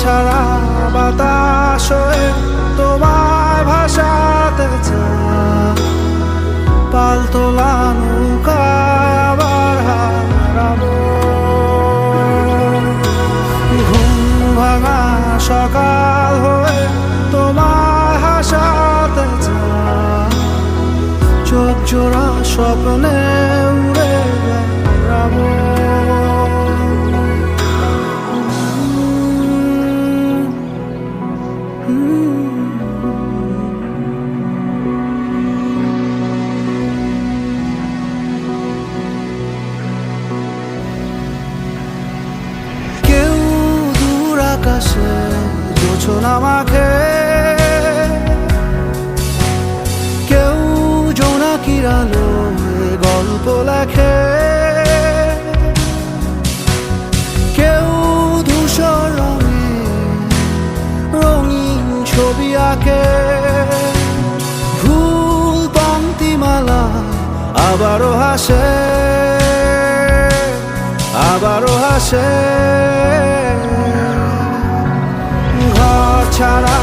ছাড়া বাতাস হয়ে তোমায় ভাসাতে চায়, পালতোলা নৌকায় আবার হারাবো। ঘুম ভাঙা সকাল হয়ে তোমায় হাসাতে চায়, চোখ জোড়া স্বপ্নে উড়ে বেড়াবো। কেউ দূর আকাশে জোছনা মাখে, কেউ জোনাকির আলোয় গল্প লেখে, কেউ ধূসর রঙে রঙিন ছবি আঁকে। ভুল পংক্তিমালা আবারও হাসে, আবারও হাসে। ঘর ছাড়া